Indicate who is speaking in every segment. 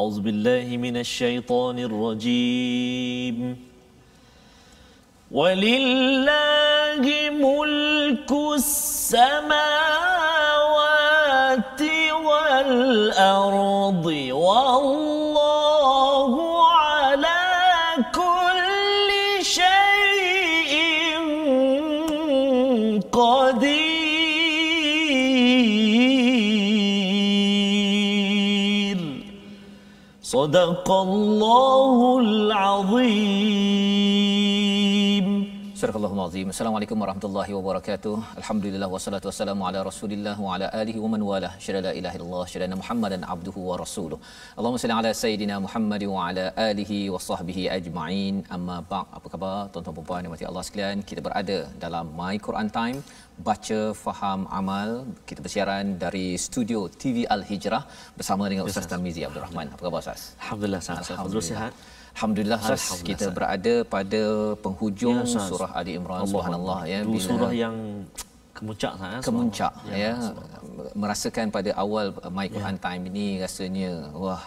Speaker 1: أعوذ بالله من الشيطان الرجيم ولله ملك السماوات والأرض والله على كل شيء قدير صدق الله العظيم.
Speaker 2: Surahul Azim. Assalamualaikum warahmatullahi wabarakatuh. Alhamdulillah wassalatu wassalamu ala Rasulillah wa ala alihi wa man walah. Syada la ilaha illallah, syada Muhammadan abduhu wa rasuluh. Allahumma salli ala sayidina Muhammad wa ala alihi wa sahbihi ajma'in. Amma ba'd. Apa khabar tuan-tuan dan puan yang Allah sekalian? Kita berada dalam My Quran Time, baca, faham, amal. Kita bersiaran dari studio TV Al Hijrah bersama dengan Ustaz Tarmizi Abdul Rahman. Apa khabar Ustaz?
Speaker 1: Alhamdulillah, Alhamdulillah sihat.
Speaker 2: Alhamdulillah Ustaz, kita berada pada penghujung surah Ali Imran. Subhanallah ya,
Speaker 1: bila surah yang kemuncak
Speaker 2: kemuncak ya, merasakan pada awal My Quran Time ini rasanya wah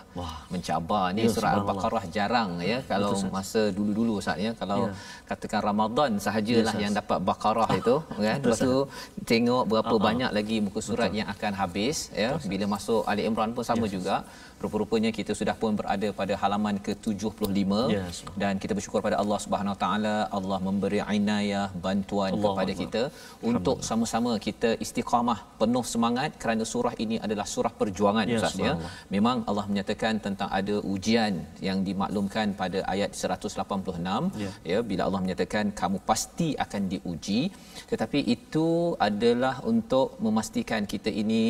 Speaker 2: mencabar ni. Surah Al-Baqarah jarang ya, kalau masa dulu-dulu Ustaz ya, kalau katakan Ramadan sahajalah yang dapat Baqarah itu kan, lepas tu tengok berapa banyak lagi muka surat yang akan habis ya. Bila masuk Ali Imran pun sama juga. Rupa-rupanya kita sudah pun berada pada halaman ke-75 dan kita bersyukur pada Allah Subhanahu Wa Taala. Allah memberi inayah, bantuan kepada kita untuk sama-sama kita istiqamah, penuh semangat kerana surah ini adalah surah perjuangan Ustaz ya. Memang Allah menyatakan tentang ada ujian yang dimaklumkan pada ayat 186 ya, bila Allah menyatakan kamu pasti akan diuji, tetapi itu adalah untuk memastikan kita ini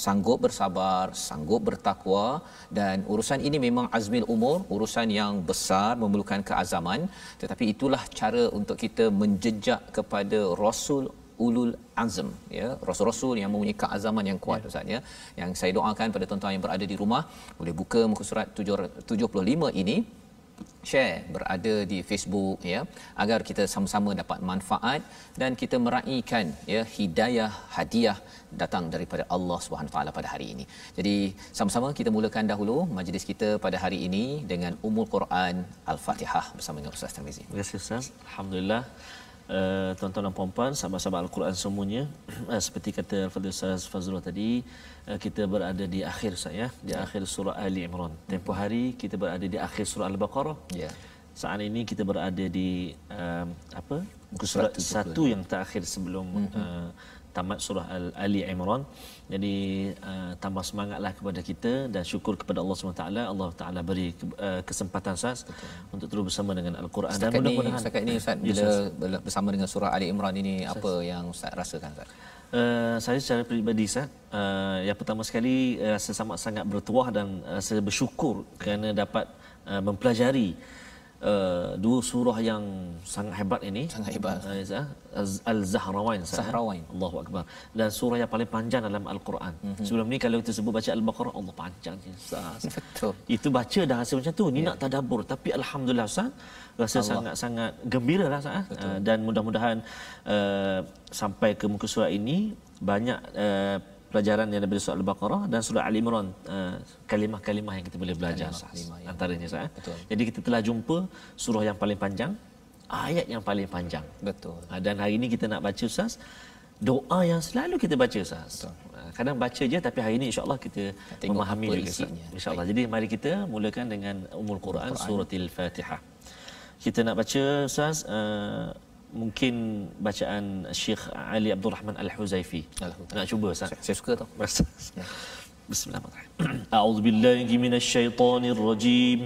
Speaker 2: sanggup bersabar, sanggup bertakwa, dan urusan ini memang azmil umur, urusan yang besar memerlukan keazaman, tetapi itulah cara untuk kita menjejak kepada Rasul ulul azm ya, rasul-rasul yang mempunyai keazaman yang kuat Ustaz ya. Yang saya doakan pada tuan-tuan yang berada di rumah boleh buka muka surat 75 ini, share, berada di Facebook ya, agar kita sama-sama dapat manfaat dan kita meraihkan ya hidayah, hadiah datang daripada Allah Subhanahu taala pada hari ini. Jadi sama-sama kita mulakan dahulu majlis kita pada hari ini dengan Ummul Quran Al-Fatihah bersama dengan Ustaz Tarmizi.
Speaker 1: Terima kasih Ustaz. Alhamdulillah. Tuan-tuan dan puan-puan, sahabat-sahabat Al-Quran semuanya, seperti kata Al-Fadhil Ustaz Fazrul tadi, kita berada di akhir saya, di akhir surah Ali Imran. Tempoh hari kita berada di akhir surah Al-Baqarah. Saat ini kita berada di surat 1 yang terakhir sebelum tamat surah Ali Imran. Jadi tambah semangatlah kepada kita dan syukur kepada Allah SWT. Allah Taala beri kesempatan Ustaz untuk terus bersama dengan Al-Quran. Dan mudah-mudahan
Speaker 2: setakat ini Ustaz, bila bersama dengan surah Ali Imran ini, apa yang Ustaz rasakan Ustaz?
Speaker 1: Saya secara peribadi Ustaz, yang pertama sekali rasa sangat bertuah dan saya bersyukur kerana dapat mempelajari dua surah yang sangat hebat ini.
Speaker 2: Sangat hebat.
Speaker 1: Al-Zahrawain. Allahu Akbar. Dan surah yang paling panjang dalam Al-Quran. Sebelum ni kalau kita sebut baca Al-Baqarah, Allah panjang Ustaz.
Speaker 2: Betul.
Speaker 1: Itu baca dah rasa macam tu, ni nak tadabbur. Tapi alhamdulillah Ustaz, rasa sangat-sangat gembiralah Ustaz. Dan mudah-mudahan sampai ke muka surat ini banyak pelajaran yang daripada surah Al-Baqarah dan surah Ali Imran, kalimah-kalimah yang kita boleh belajar antaranya Ustaz. Jadi kita telah jumpa surah yang paling panjang, ayat yang paling panjang.
Speaker 2: Betul.
Speaker 1: Dan hari ini kita nak baca Ustaz doa yang selalu kita baca Ustaz. Kadang baca je, tapi hari ini insya-Allah kita memahami juga insya-Allah. Jadi mari kita mulakan dengan Ummul Quran surah Al-Fatihah. Kita nak baca Ustaz mungkin bacaan Syekh Ali Abdul Rahman Al-Huzaifi. Nak cuba Ustaz?
Speaker 2: Saya suka tau.
Speaker 1: Bismillahirrahmanirrahim. A'udzubillahi minasyaitonirrajim.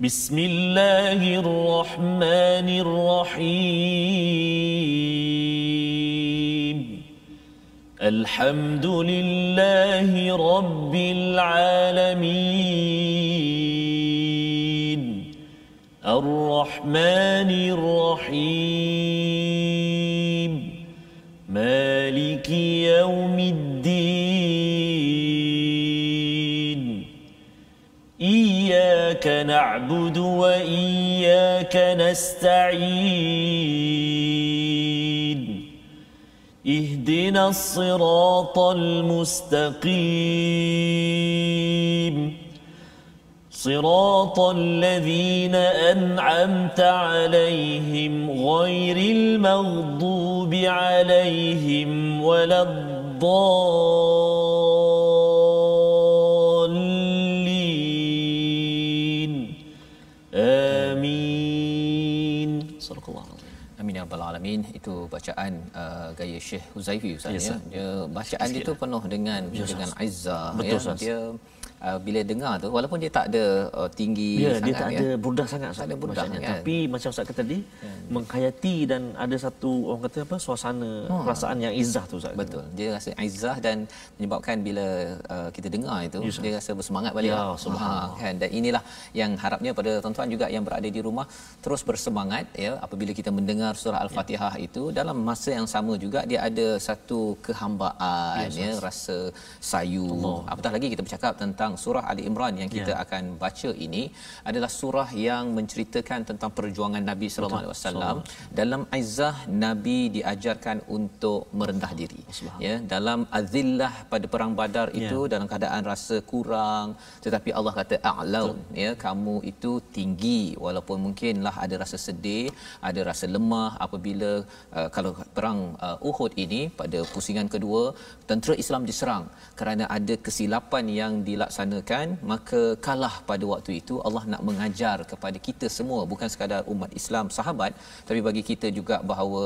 Speaker 1: Bismillahirrahmanirrahim. Alhamdulillahi rabbil alamin. الرحمن الرحيم مالك يوم الدين إياك نعبد وإياك نستعين ihdinas siratal mustaqim siratal ladzina an'amta 'alaihim ghairil maghdubi 'alaihim waladdallin. Amin. Sadaqallahu alazim.
Speaker 2: Amin ya rabbal alamin. Itu bacaan gaya Syekh Huzaifi Ustaz ya. Dia bacaan dia tu penuh dengan izzah ya. Dia bila dengar tu walaupun dia tak ada tinggi sangat
Speaker 1: dia tak ada burdah sangat
Speaker 2: tak ada burdah kan?
Speaker 1: Tapi macam Ustaz kata tadi menghayati dan ada satu orang kata apa suasana perasaan yang izzah tu Ustaz.
Speaker 2: Betul. Dia rasa izzah dan menyebabkan bila kita dengar itu dia rasa bersemangat balik kan. Dan inilah yang harapnya pada tuan-tuan juga yang berada di rumah terus bersemangat ya apabila kita mendengar surah Al-Fatihah itu dalam masa yang sama juga dia ada satu kehambaan rasa sayu. Apatah lagi kita bercakap tentang surah Ali Imran yang kita akan baca ini adalah surah yang menceritakan tentang perjuangan Nabi sallallahu alaihi wasallam. Dalam izzah Nabi diajarkan untuk merendah diri. Ya, dalam azillah pada perang Badar itu dalam keadaan rasa kurang tetapi Allah kata a'laun ya kamu itu tinggi walaupun mungkinlah ada rasa sedih, ada rasa lemah apabila kalau perang Uhud ini pada pusingan kedua tentera Islam diserang kerana ada kesilapan yang dilaksanakan maka kalah pada waktu itu Allah nak mengajar kepada kita semua bukan sekadar umat Islam sahabat tapi bagi kita juga bahawa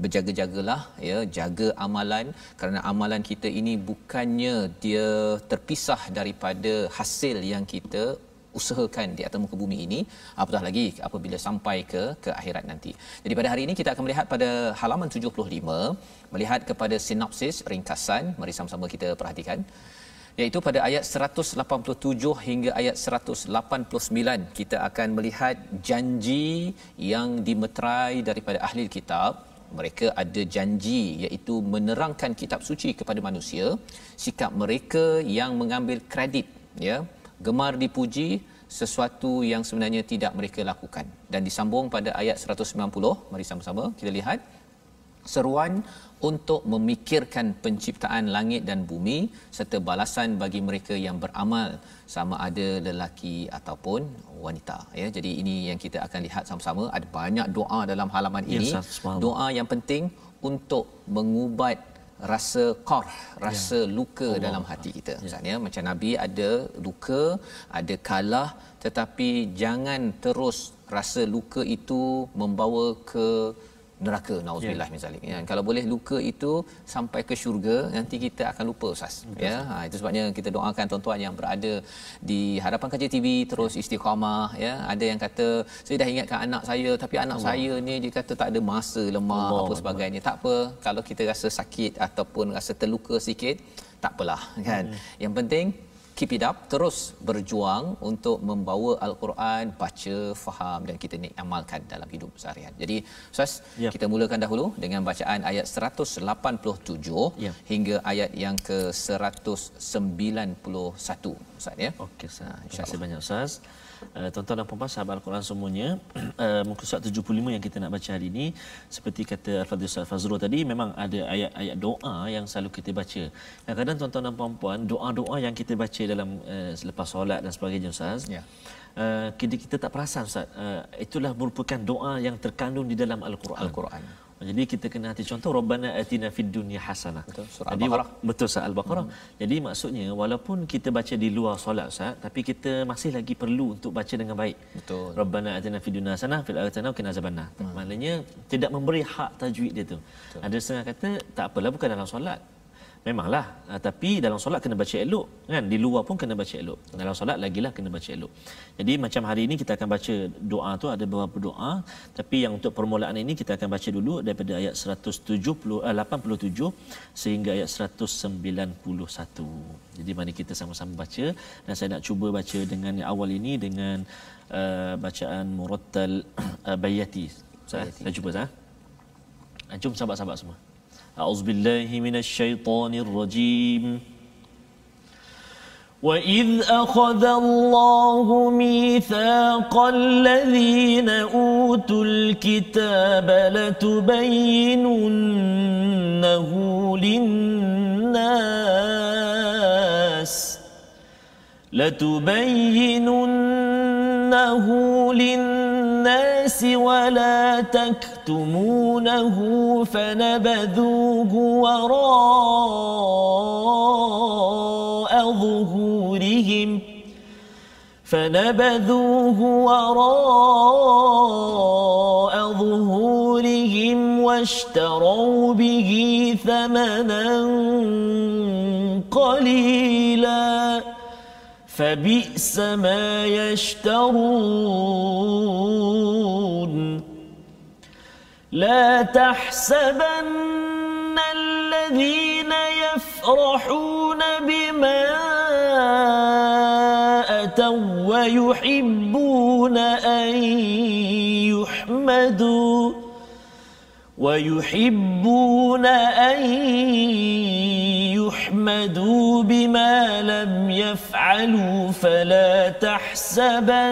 Speaker 2: berjaga-jagalah ya jaga amalan kerana amalan kita ini bukannya dia terpisah daripada hasil yang kita usahakan di atas muka bumi ini apatah lagi apabila sampai ke akhirat nanti. Jadi pada hari ini kita akan melihat pada halaman 75 melihat kepada sinopsis ringkasan mari sama-sama kita perhatikan iaitu pada ayat 187 hingga ayat 189 kita akan melihat janji yang dimeterai daripada ahli kitab. Mereka ada janji iaitu menerangkan kitab suci kepada manusia, sikap mereka yang mengambil kredit ya, gemar dipuji sesuatu yang sebenarnya tidak mereka lakukan. Dan disambung pada ayat 190, mari sama-sama kita lihat seruan untuk memikirkan penciptaan langit dan bumi serta balasan bagi mereka yang beramal sama ada lelaki ataupun wanita ya. Jadi ini yang kita akan lihat sama-sama. Ada banyak doa dalam halaman ini. Doa yang penting untuk mengubat rasa rasa luka dalam hati kita. Misalnya macam Nabi ada luka, ada kalah tetapi jangan terus rasa luka itu membawa ke neraka nauzubillah min zalik ya. Kalau boleh luka itu sampai ke syurga nanti kita akan lupa Ustaz ya. Itu sebabnya kita doakan tuan-tuan yang berada di hadapan kaca TV terus istiqamah ya. Ada yang kata saya dah ingatkan anak saya tapi anak saya ni dia kata tak ada masa, lemah apa sebagainya. Tak apa kalau kita rasa sakit ataupun rasa terluka sikit tak apalah kan. Yang penting keep it up, terus berjuang untuk membawa Al-Quran, baca, faham dan kita ni amalkan dalam hidup seharian. Jadi Ustaz, kita mulakan dahulu dengan bacaan ayat 187 hingga ayat yang ke 191 Ustaz ya.
Speaker 1: Okey Ustaz. Terima kasih banyak Ustaz. Tuan-tuan dan puan-puan sahabat Al-Quran semuanya, muka surat 75 yang kita nak baca hari ini seperti kata Al-Fadhil Ustaz Fazrul tadi memang ada ayat-ayat doa yang selalu kita baca. Kadang-kadang tuan-tuan dan puan-puan doa-doa yang kita baca dalam selepas solat dan sebagainya Ustaz. Kita tak perasan Ustaz. Itulah merupakan doa yang terkandung di dalam Al-Quran. Jadi kita kena hati contoh Rabbana atina fid dunya hasanah.
Speaker 2: Betul, surah Al-Baqarah.
Speaker 1: Betul surah Al-Baqarah. Jadi maksudnya walaupun kita baca di luar solat Ustaz tapi kita masih lagi perlu untuk baca dengan baik.
Speaker 2: Betul.
Speaker 1: Rabbana atina fid dunya hasanah fil akhirati hasanah wa qina azabannar. Maknanya tidak memberi hak tajwid dia tu. Betul. Ada setengah kata tak apalah bukan dalam solat. Memanglah tapi dalam solat kena baca elok kan, di luar pun kena baca elok, dalam solat lagilah kena baca elok. Jadi macam hari ini kita akan baca doa tu ada beberapa doa tapi yang untuk permulaan ini kita akan baca dulu daripada ayat 87 sehingga ayat 191. Jadi mari kita sama-sama baca dan saya nak cuba baca dengan yang awal ini dengan bacaan murattal bayati. Saya cuba jom sahabat-sahabat semua. أعوذ بالله من الشيطان الرجيم وَإِذْ أَخَذَ اللَّهُ مِيثَاقَ الَّذِينَ أُوتُوا الْكِتَابَ لَتُبَيِّنُنَّهُ لِلنَّاسِ وَلَا تَكْتُمُونَهُ فَنَبَذُوهُ وراء ظهورهم واشتروا به ثمنا قليلا فبئس ما يشترون لا تحسبن الذين يفرحون بما أتوا ويحبون أن يحمدوا بما لم يفعلوا فلا تحسبنهم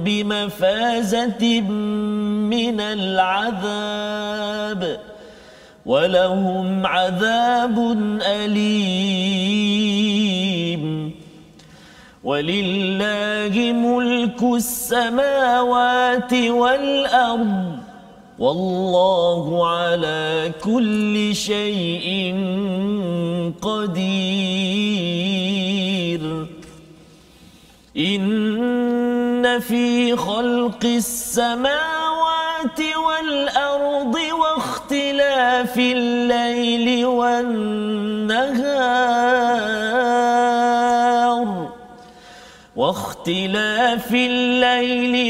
Speaker 1: بمفازة من العذاب ولهم عذاب أليم ولله ملك السماوات والأرض والله على كل شيء قدير إن في خلق السماوات والأرض واختلاف الليل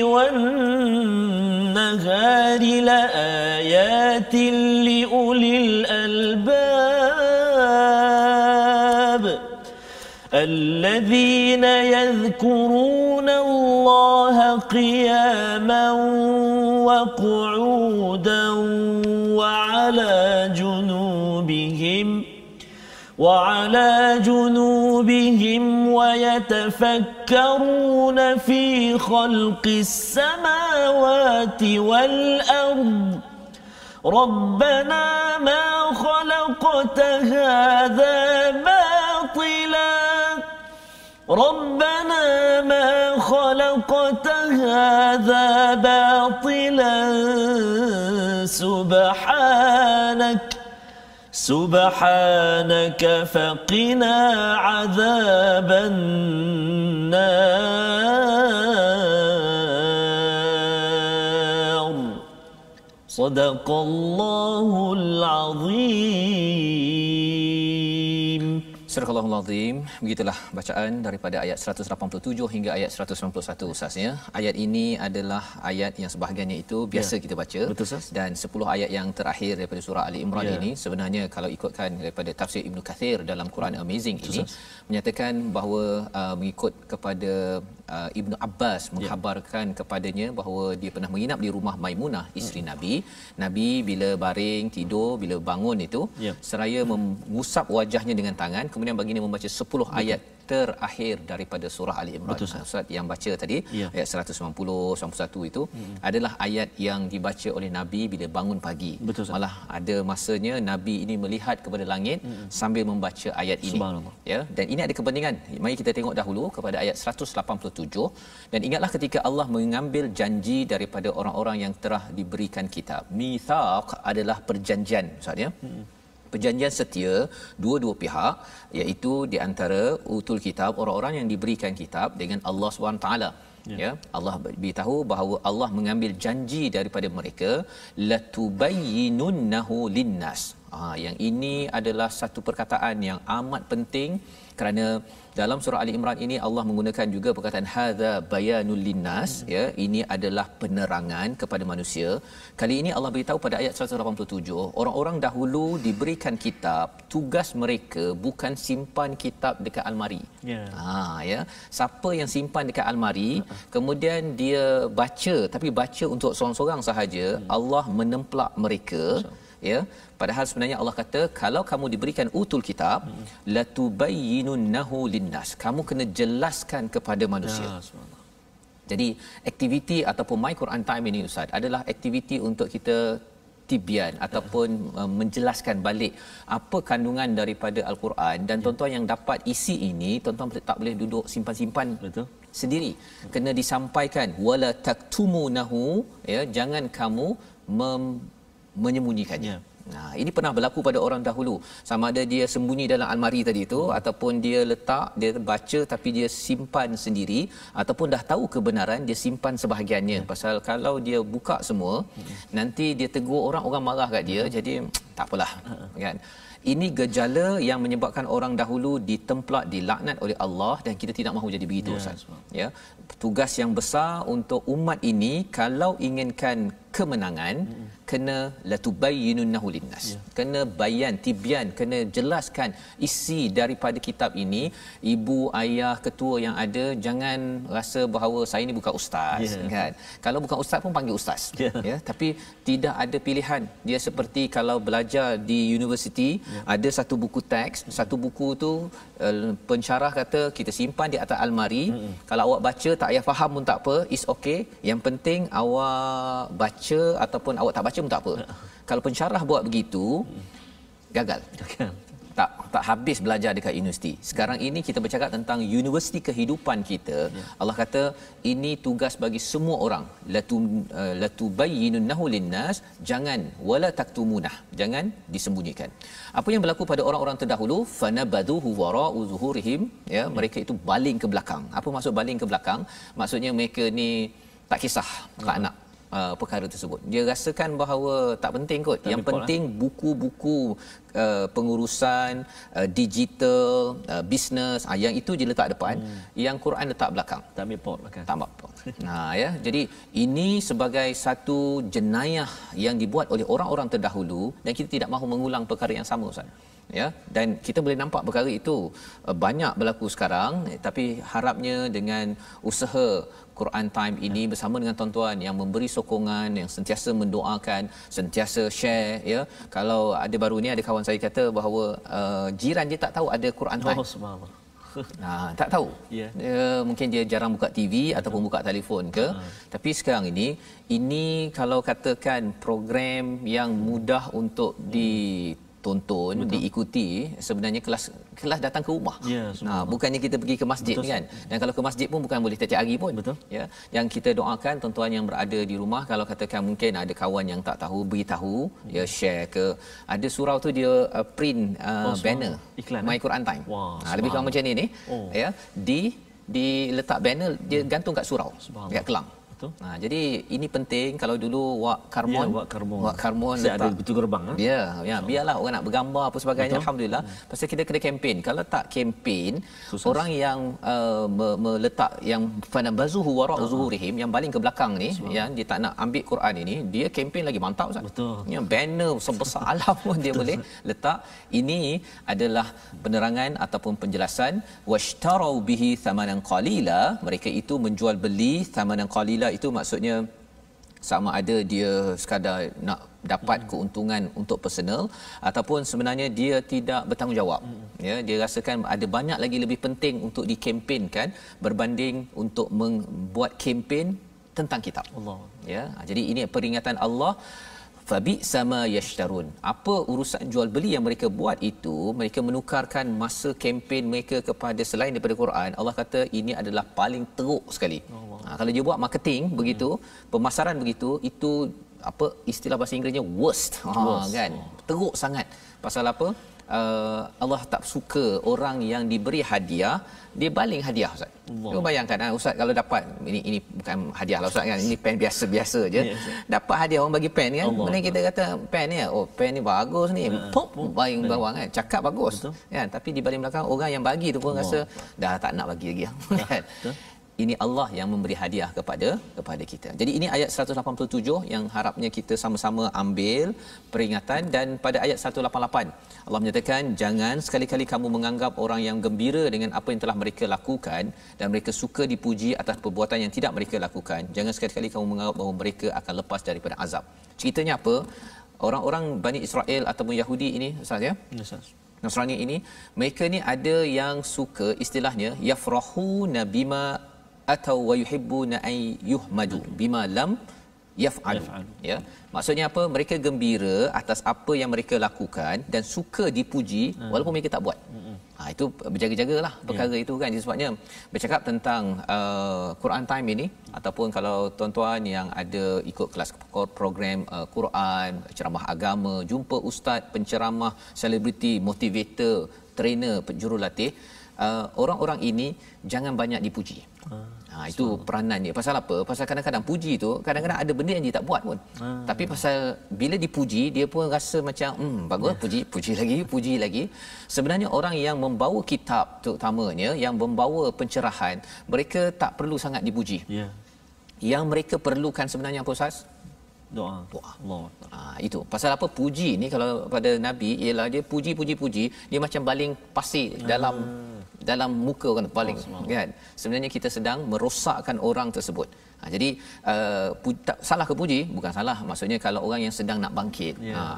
Speaker 1: والنهار لآيات لأولي الألباب الذين يذكرون الله قياما وقعودا وعلى جنوبهم ويتفكرون في خلق السماوات والأرض ربنا ما خلقت هذا باطلا سبحانك فقنا عذاب النار صدق الله العظيم.
Speaker 2: Surah Al-Azim. Begitulah bacaan daripada ayat 187 hingga ayat 191 Ustaznya. Ayat ini adalah ayat yang sebahagiannya itu biasa kita baca.
Speaker 1: Betul, Ustaz.
Speaker 2: Dan 10 ayat yang terakhir daripada surah Ali Imran ini sebenarnya kalau ikutkan daripada tafsir Ibn Kathir dalam Quran Amazing ini menyatakan bahawa mengikut kepada Ibn Abbas mengkhabarkan kepadanya bahawa dia pernah menginap di rumah Maimunah isteri Nabi. Nabi bila baring tidur, bila bangun itu seraya mengusap wajahnya dengan tangan, kemudian baginda membaca 10 ayat terakhir daripada surah Ali Imran. Ustaz yang baca tadi ayat 190 91 itu adalah ayat yang dibaca oleh Nabi bila bangun pagi. Malah ada masanya Nabi ini melihat kepada langit sambil membaca ayat ini. Ya, dan ini ada kepentingan. Mari kita tengok dahulu kepada ayat 187. Dan ingatlah ketika Allah mengambil janji daripada orang-orang yang telah diberikan kitab. Mitsaq adalah perjanjian, Ustaz ya. Perjanjian setia dua-dua pihak, iaitu di antara utul kitab, orang-orang yang diberikan kitab dengan Allah SWT. Ya, Allah beritahu bahawa Allah mengambil janji daripada mereka, latubayyinunnahu linnas. Yang ini adalah satu perkataan yang amat penting Kerana dalam surah Ali Imran ini Allah menggunakan juga perkataan hadza bayanul linnas, ya, ini adalah penerangan kepada manusia. Kali ini Allah beritahu pada ayat 187, orang-orang dahulu diberikan kitab, tugas mereka bukan simpan kitab dekat almari. Ya, siapa yang simpan dekat almari kemudian dia baca, tapi baca untuk seorang-seorang sahaja, Allah menemplak mereka, ya. Padahal sebenarnya Allah kata kalau kamu diberikan utul kitab latubayyinunnahu linnas, kamu kena jelaskan kepada manusia. Jadi aktiviti ataupun My Quran Time ini Ustaz adalah aktiviti untuk kita tibyan ataupun menjelaskan balik apa kandungan daripada al-Quran, dan tuan-tuan yang dapat isi ini, tuan-tuan tak boleh duduk simpan-simpan sendiri, kena disampaikan. Wala taktumunahu, ya, jangan kamu menyembunyikannya. Nah, ini pernah berlaku pada orang dahulu, sama ada dia sembunyi dalam almari tadi itu, ataupun dia letak, dia baca tapi dia simpan sendiri, ataupun dah tahu kebenaran dia simpan sebahagiannya. Pasal kalau dia buka semua, nanti dia tegur orang marah kat dia, jadi tak apalah, kan. Ini gejala yang menyebabkan orang dahulu ditemplak, dilaknat oleh Allah, dan kita tidak mahu jadi begitu, Ustaz. Ya, tugas yang besar untuk umat ini kalau inginkan kemenangan, kena latubayyinunnahu linnas. Kena bayan, tibyan, kena jelaskan isi daripada kitab ini. Ibu, ayah, ketua yang ada jangan rasa bahawa saya ni bukan ustaz, kan. Kalau bukan ustaz pun panggil ustaz, ya, tapi tidak ada pilihan. Dia seperti kalau belajar di universiti, ada satu buku teks, satu buku tu pensyarah kata kita simpan di atas almari. Kalau awak baca tak payah faham pun tak apa, is okay. Yang penting awak baca ataupun awak tak baca pun tak apa. Kalau pensyarah buat begitu, gagal. Tak habis belajar dekat universiti. Sekarang ini kita bercakap tentang universiti kehidupan kita. Allah kata ini tugas bagi semua orang. Latubayyinunnahu linnas, jangan wala taktumunah, jangan disembunyikan. Apa yang berlaku pada orang-orang terdahulu, fanabadhuhu wara'u zuhurihim, ya, mereka itu baling ke belakang. Apa maksud baling ke belakang? Maksudnya mereka ni tak kisah tak nak perkara tersebut. Dia rasakan bahawa tak penting kot. Yang penting buku-buku pengurusan digital, bisnes, yang itu je letak depan, yang Quran letak belakang. Tak ambil pot belakang. Tak ambil pot. Nah, ya, jadi ini sebagai satu jenayah yang dibuat oleh orang-orang terdahulu, dan kita tidak mahu mengulang perkara yang sama, Ustaz. Ya, dan kita boleh nampak perkara itu banyak berlaku sekarang, tapi harapnya dengan usaha Quran Time ini bersama dengan tuan-tuan yang memberi sokongan, yang sentiasa mendoakan, sentiasa share, ya. Kalau ada baru ni ada kawan saya kata bahawa jiran dia tak tahu ada Quran Time. Oh, subhanallah. Tak tahu. Mungkin dia jarang buka TV ataupun buka telefon ke. Tapi sekarang ini kalau katakan program yang mudah untuk ditonton, diikuti, sebenarnya kelas datang ke rumah. Bukannya kita pergi ke masjid, kan. Dan kalau ke masjid pun bukan boleh tiap-tiap hari pun. Ya, yang kita doakan tuan-tuan yang berada di rumah, kalau katakan mungkin ada kawan yang tak tahu, beritahu, ya, share ke. Ada surau tu dia print banner iklan My Quran Time. Lebih kurang macam ni, ya, diletak banner, dia gantung kat surau, kat Kelang. Jadi ini penting. Kalau dulu Wak Karmon letak, ada betul gerbang, biarlah orang nak bergambar apa sebagainya. Alhamdulillah, pasal kita kena kempen. Kalau tak kempen, orang yang meletak yang fanabazuhu wara'u zuhurihim, yang baling ke belakang ni, yang dia tak nak ambil Quran ini, dia kempen lagi mantap, Ustaz. Ya, banner sebesar alam pun dia boleh letak. Ini adalah penerangan ataupun penjelasan. Washtarau bihi thamanan qalila, mereka itu menjual beli thamanan qalila. Itu maksudnya sama ada dia sekadar nak dapat keuntungan untuk personal, ataupun sebenarnya dia tidak bertanggungjawab. Ya, dia rasakan ada banyak lagi lebih penting untuk dikempenkan berbanding untuk membuat kempen tentang kitab Allah. Ya, jadi ini peringatan Allah. Fabi sama yashtarun. Apa urusan jual beli yang mereka buat itu, mereka menukarkan masa kempen mereka kepada selain daripada Quran. Allah kata ini adalah paling teruk sekali. Kalau dia buat marketing begitu, pemasaran begitu, itu apa istilah bahasa Inggerisnya worst. Kan? Teruk sangat. Pasal apa? Allah tak suka orang yang diberi hadiah dia baling hadiah Ustaz. Cuba bayangkan Ustaz kalau dapat ini bukan hadiah lah Ustaz kan, ini pen biasa-biasa je. Dapat hadiah orang bagi pen kan. Mana kita kata pen ni oh pen ni bagus ni. Pop baling bawang kan. Cakap bagus. Kan tapi di baling belakang orang yang bagi tu pun rasa dah tak nak bagi lagi kan. Ini Allah yang memberi hadiah kepada kita. Jadi ini ayat 187 yang harapnya kita sama-sama ambil peringatan. Dan pada ayat 188 Allah menyatakan jangan sekali-kali kamu menganggap orang yang gembira dengan apa yang telah mereka lakukan dan mereka suka dipuji atas perbuatan yang tidak mereka lakukan. Jangan sekali-kali kamu menganggap bahawa mereka akan lepas daripada azab. Ceritanya apa? Orang-orang Bani Israel ataupun Yahudi ini Ustaz ya? Nasrani ini mereka ni ada yang suka istilahnya yafrahuna bima atau wa yuhibbuna ay yuhmadu bima lam yaf'alu ya, maksudnya apa, mereka gembira atas apa yang mereka lakukan dan suka dipuji walaupun mereka tak buat. Itu berjaga-jagalah perkara itu kan. Sebabnya bercakap tentang Quran Time ini ataupun kalau tuan-tuan yang ada ikut kelas program Quran, ceramah agama, jumpa ustaz, penceramah, selebriti, motivator, trainer, jurulatih, orang-orang ini jangan banyak dipuji. Itu peranan dia. Pasal apa? Pasal kadang-kadang puji tu kadang-kadang ada benda yang dia tak buat pun. Tapi pasal bila dipuji dia pun rasa macam bagus, puji lagi. Sebenarnya orang yang membawa kitab terutamanya yang membawa pencerahan, mereka tak perlu sangat dipuji. Yang mereka perlukan sebenarnya apa Ustaz? Doa. Allah. Itu. Pasal apa puji ni kalau pada Nabi ialah dia puji dia macam baling pasir dalam muka orang paling kan. Sebenarnya kita sedang merosakkan orang tersebut. Jadi tak salah ke puji? Bukan salah. Maksudnya kalau orang yang sedang nak bangkit,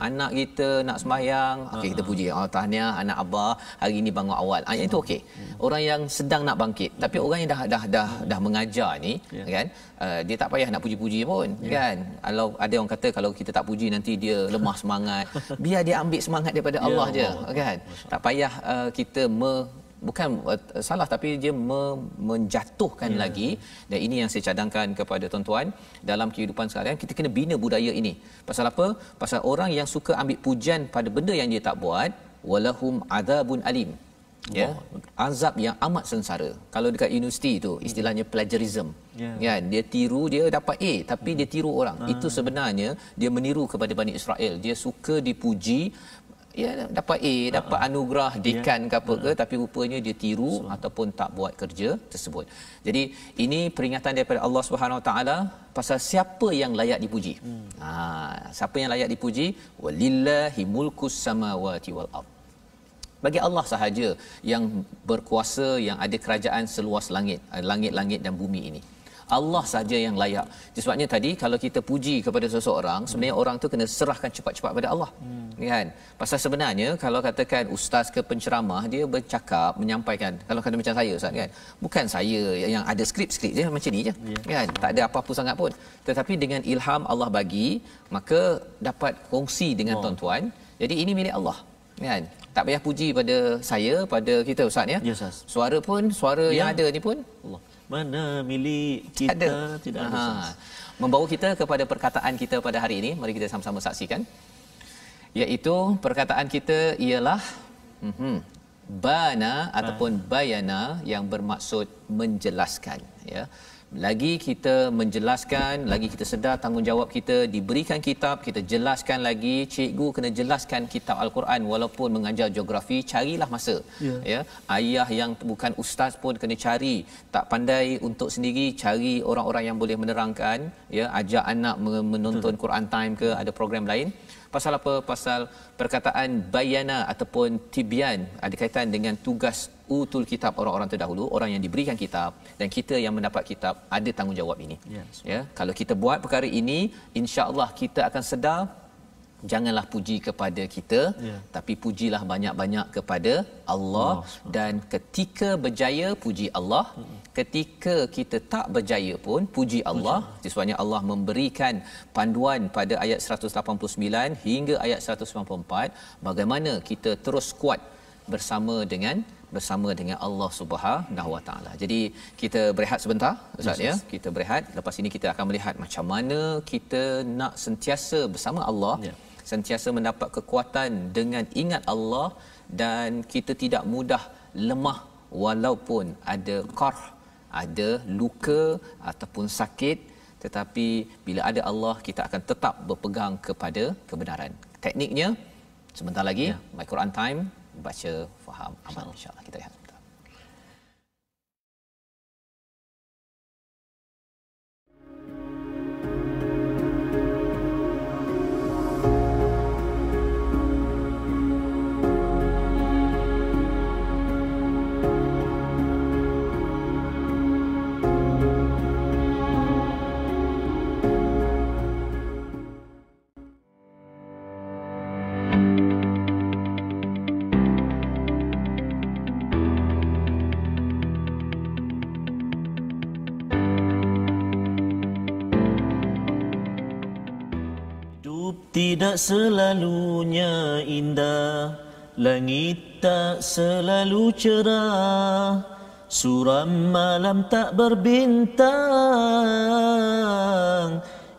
Speaker 2: anak kita nak sembahyang, okey kita puji. Tahniah anak abah hari ini bangun awal. Yang itu okey. Orang yang sedang nak bangkit, tapi orang yang dah mengajar ni kan, dia tak payah nak puji-puji pun kan. Kalau ada orang kata kalau kita tak puji nanti dia lemah semangat. Biar dia ambil semangat daripada Allah je kan. Tak payah kita bukan salah tapi dia menjatuhkan lagi. Dan ini yang saya cadangkan kepada tuan-tuan dalam kehidupan seharian, kita kena bina budaya ini. Pasal apa? Pasal orang yang suka ambil pujian pada benda yang dia tak buat, walahum adzabun alim. Ya, azab yang amat sengsara. Kalau dekat universiti tu istilahnya plagiarism. Kan, dia tiru, dia dapat A tapi dia tiru orang. Itu sebenarnya dia meniru kepada Bani Israel. Dia suka dipuji, dapat A, dapat anugerah dekan ke apa ke, tapi rupanya dia tiru ataupun tak buat kerja tersebut. Jadi ini peringatan daripada Allah Subhanahu Wa Taala pasal siapa yang layak dipuji. Siapa yang layak dipuji? Walillahi mulkus samawati wal ard. Bagi Allah sahaja yang berkuasa, yang ada kerajaan seluas langit dan bumi ini. Allah saja yang layak. Sebabnya tadi kalau kita puji kepada seseorang, sebenarnya orang tu kena serahkan cepat-cepat pada Allah. Kan? Pasal sebenarnya kalau katakan ustaz ke penceramah, dia bercakap, menyampaikan, kalau kata macam saya ustaz kan, bukan saya yang ada skrip je macam ni je. Kan? Tak ada apa-apa sangat pun. Tetapi dengan ilham Allah bagi, maka dapat kongsi dengan tuan-tuan. Jadi ini milik Allah. Kan? Tak payah puji pada saya, pada kita ustaz ya. Suara pun, yang ada ni pun Allah.
Speaker 1: Mana milik kita tidak ada.
Speaker 2: Membawa kita kepada perkataan kita pada hari ini, mari kita sama-sama saksikan. Iaitu perkataan kita ialah bana ataupun bayana yang bermaksud menjelaskan ya. Lagi kita menjelaskan, lagi kita sedar tanggungjawab kita, diberikan kitab, kita jelaskan lagi. Cikgu kena jelaskan kitab Al-Quran walaupun mengajar geografi, carilah masa. Ya, ayah yang bukan ustaz pun kena cari, tak pandai untuk sendiri, cari orang-orang yang boleh menerangkan, ya, ajak anak menonton Quran Time ke, ada program lain. Pasal apa? Pasal perkataan bayana ataupun tibyan ada kaitan dengan tugas utul kitab orang-orang terdahulu, orang yang diberikan kitab, dan kita yang mendapat kitab ada tanggungjawab ini. Ya, kalau kita buat perkara ini, insya-Allah kita akan sedar. Janganlah puji kepada kita, tapi pujilah banyak-banyak kepada Allah. Dan ketika berjaya, puji Allah. Ketika kita tak berjaya pun, puji Allah. Sebabnya Allah memberikan panduan pada ayat 189 hingga ayat 194 bagaimana kita terus kuat bersama dengan Allah Subhanahu Wa Taala. Jadi kita berehat sebentar Ustaz ya. Kita berehat, lepas ini kita akan melihat macam mana kita nak sentiasa bersama Allah, sentiasa mendapat kekuatan dengan ingat Allah dan kita tidak mudah lemah walaupun ada qarh, ada luka ataupun sakit, tetapi bila ada Allah kita akan tetap berpegang kepada kebenaran. Tekniknya sebentar lagi My Quran Time, baca, faham, amal, insya-Allah. Kita lihat.
Speaker 1: Tidak selalunya indah, langit tak selalu cerah, suram malam tak berbintang,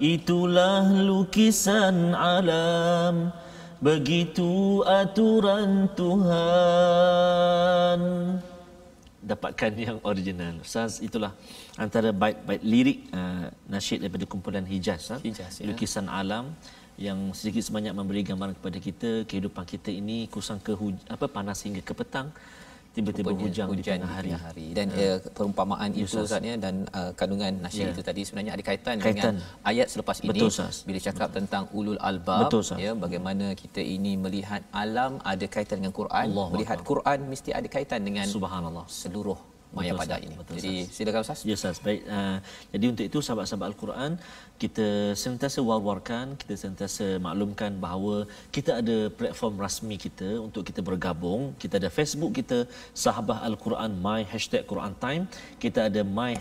Speaker 1: itulah lukisan alam, begitu aturan Tuhan. Dapatkan yang original. Ustaz, itulah antara bait-bait lirik nasyid daripada kumpulan Hijaz, lukisan alam, yang sedikit sebanyak memberi gambaran kepada kita kehidupan kita ini kusang ke panas hingga ke petang, tiba-tiba hujan di tengah hari.
Speaker 2: Dan perumpamaan itu Ustaznya dan kandungan nasyid itu tadi sebenarnya ada kaitan dengan ayat selepas ini.
Speaker 1: Betul,
Speaker 2: bila cakap tentang ulul albab, bagaimana kita ini melihat alam ada kaitan dengan Quran, melihat Quran mesti ada kaitan dengan
Speaker 1: subhanallah
Speaker 2: seluruh maya pada ini. Jadi silakan Ustaz.
Speaker 1: Ya Ustaz, baik. Jadi untuk itu sahabat-sahabat Al-Quran, kita sentiasa war-warkan, kita sentiasa maklumkan bahawa kita ada platform rasmi kita untuk kita bergabung. Kita ada Facebook kita, Sahabah Al-Quran My #Quran Time. Kita ada My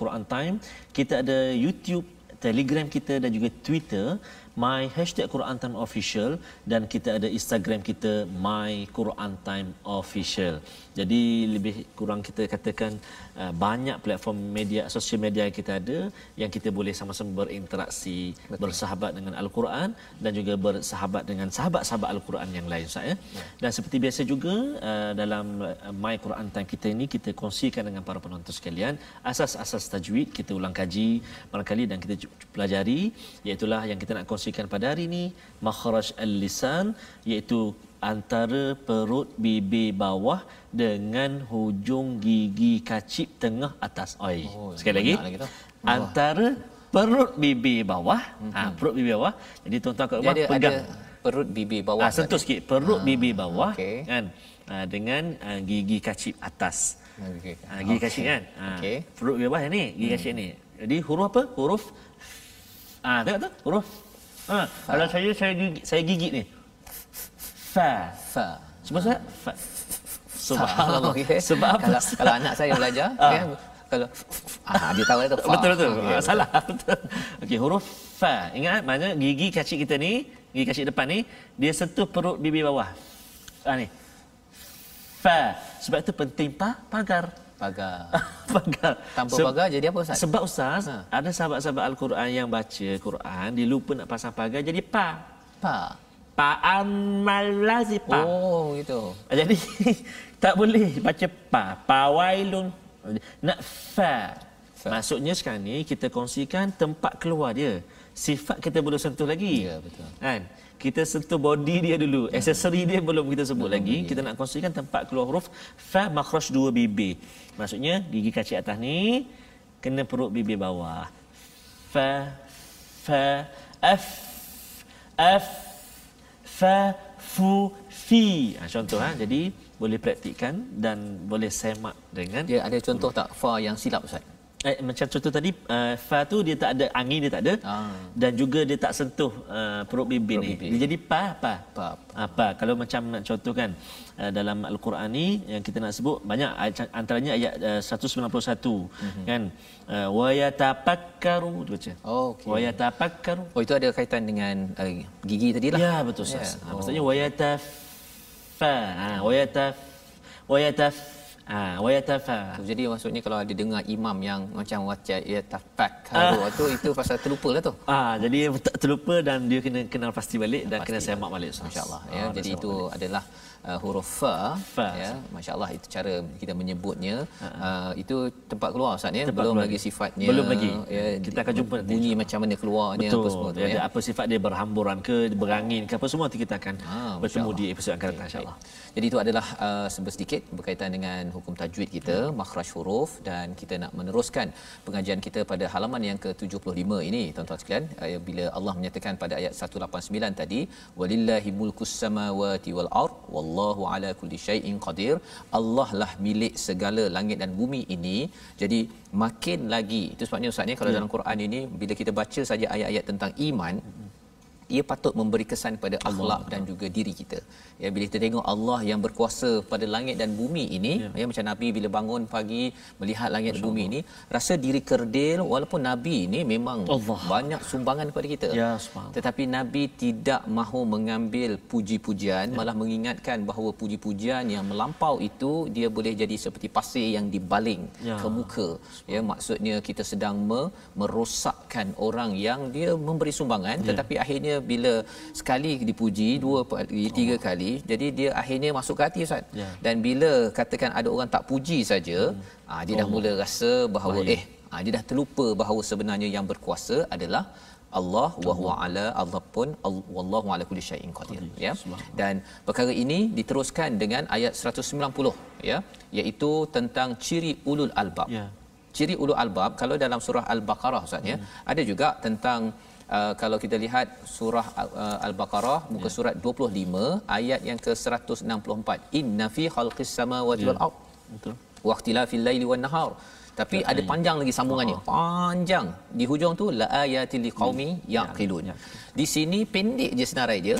Speaker 1: #Quran Time. Kita ada YouTube, Telegram kita dan juga Twitter My #Quran Time Official, dan kita ada Instagram kita My Quran Time Official. Jadi lebih kurang kita katakan banyak platform media, sosial media yang kita ada yang kita boleh sama-sama berinteraksi, bersahabat dengan Al-Quran dan juga bersahabat dengan sahabat-sahabat Al-Quran yang lain, Ustaz, ya. Dan seperti biasa juga dalam My Quran Time kita ini kita kongsikan dengan para penonton sekalian asas-asas tajwid, kita ulang kaji barangkali dan kita pelajari, iaitu yang kita nak kongsikan pada hari ini, makhraj al-lisan, iaitu antara perut bibir bawah dengan hujung gigi kacip tengah atas. Sekali lagi. Antara perut bibir bawah, perut bibir bawah. Jadi tuan-tuan kat rumah pegang
Speaker 2: perut bibir bawah.
Speaker 1: Sentuh sikit perut bibir bawah kan. Dengan gigi kacip atas. Gigi kacip kan. Perut bibir bawah ni, gigi kacip ni. Jadi huruf apa? Huruf tengok tu, huruf kalau saya gigit ni. Fa. Sebab saya fa. Subhanallah. Sebab
Speaker 2: kalau anak saya belajar kalau dia tahu itu fa.
Speaker 1: Betul. Salah. Betul. Okey, huruf fa. Ingat maknanya gigi kacip kita ni, gigi kacip depan ni dia sentuh perut bibir bawah. Ni. Fa. Sebab itu penting pagar. Pagar.
Speaker 2: Tanpa pagar jadi apa Ustaz?
Speaker 1: Sebab Ustaz, ada sahabat-sahabat Al-Quran yang baca Quran, dia lupa nak pasang pagar jadi pa. Pa'amalazi pa.
Speaker 2: Oh, gitu.
Speaker 1: Jadi tak boleh baca pa. Pawailun. Nak fa. Maksudnya sekarang ni kita kongsikan tempat keluar dia. Sifat kita belum sentuh lagi.
Speaker 2: Ya, betul.
Speaker 1: Kan? Kita sentuh body dia dulu. Aksesori dia belum kita sebut lagi. Kita nak kongsikan tempat keluar huruf fa, makhraj dua bibir. Maksudnya gigi kacip atas ni kena perut bibir bawah. Fa, f, fa, fu, fi. Contoh jadi boleh praktikkan dan boleh semak dengan.
Speaker 2: Dia ada contoh tak fa yang silap Ustaz?
Speaker 1: Macam contoh tadi, fa tu dia tak ada angin, dia tak ada. Dan juga dia tak sentuh perut bibir ni. Dia jadi pa. Kalau macam nak contohkan dalam Al-Quran ni yang kita nak sebut banyak, antaranya ayat 191 kan. Wa yatafakkaru tu baca. Wa yatafakkaru.
Speaker 2: Itu ada kaitan dengan gigi tadilah.
Speaker 1: Ya, betul Ustaz. Maksudnya wa yataf wa yatafa.
Speaker 2: Jadi maksudnya kalau ada dengar imam yang macam baca yatafakkaru itu pasal terlupalah tu.
Speaker 1: Jadi terlupa dan dia kena kenal pasti balik dan kena semak balik,
Speaker 2: insya-Allah ya. Jadi itu adalah huruf fa ya, masya-Allah itu cara kita menyebutnya. Itu tempat keluar Ustaz ya, belum lagi sifatnya,
Speaker 1: belum lagi
Speaker 2: ya,
Speaker 1: kita akan jumpa nanti
Speaker 2: bunyi macam mana keluarnya apa semua tu
Speaker 1: ya, apa sifat dia, berhamburan ke berangin ke apa, semua nanti kita akan bertemu di episod akan datang insya-Allah.
Speaker 2: Jadi itu adalah sedikit berkaitan dengan hukum tajwid kita, makhraj huruf, dan kita nak meneruskan pengajian kita pada halaman yang ke-75 ini tuan-tuan sekalian, bila Allah menyatakan pada ayat 189 tadi, walillahi mulkus samawati wal ard wallahu ala kulli syai'in qadir. Allah lah milik segala langit dan bumi ini. Jadi makin lagi, itu sebabnya Ustaz ni kalau dalam Quran ini bila kita baca saja ayat-ayat tentang iman, ia patut memberi kesan pada akhlak dan juga diri kita. Ya, bila kita tengok Allah yang berkuasa pada langit dan bumi ini, ya, macam Nabi bila bangun pagi melihat langit dan bumi ini, rasa diri kerdil, walaupun Nabi ini memang banyak sumbangan kepada kita.
Speaker 1: Ya,
Speaker 2: tetapi Nabi tidak mahu mengambil puji-pujian, malah mengingatkan bahawa puji-pujian yang melampau itu dia boleh jadi seperti pasir yang dibaling ke muka. Ya, maksudnya kita sedang merosakkan orang yang dia memberi sumbangan, tetapi akhirnya bila sekali dipuji, dua kali, tiga kali, jadi dia akhirnya masuk ke hati Ustaz. Dan bila katakan ada orang tak puji saja, dia dah mula rasa bahawa dia dah terlupa bahawa sebenarnya yang berkuasa adalah Allah, wa huwa ala, Allah pun wallahu ala kulli syai'in qadir, ya. Dan perkara ini diteruskan dengan ayat 190, ya, iaitu tentang ciri ulul albab. Ciri ulul albab kalau dalam surah Al-Baqarah Ustaz, ya, ada juga tentang kalau kita lihat surah Al-Baqarah muka surat 25 ayat yang ke-164, inna fi khalqis samawati wal ard wa ikhtilafil laili wan nahar. Tapi ada panjang lagi sambungannya, panjang di hujung tu la ayatil liqaumi yaqilun. Di sini pendek je senarai dia,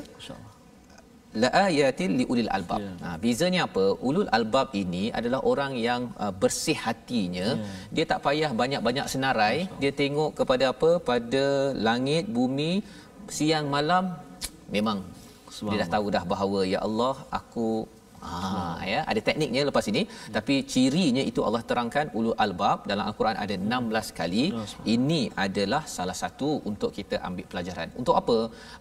Speaker 2: la ayatil liulil albab. Bezanya apa? Ulul albab ini adalah orang yang bersih hatinya. Dia tak payah banyak-banyak senarai, dia tengok kepada apa? Pada langit, bumi, siang malam, memang dia dah tahu dah bahawa ya Allah, aku ya, ada tekniknya lepas ini, tapi cirinya itu Allah terangkan ulul albab dalam al-Quran ada 16 kali. Ini adalah salah satu untuk kita ambil pelajaran. Untuk apa?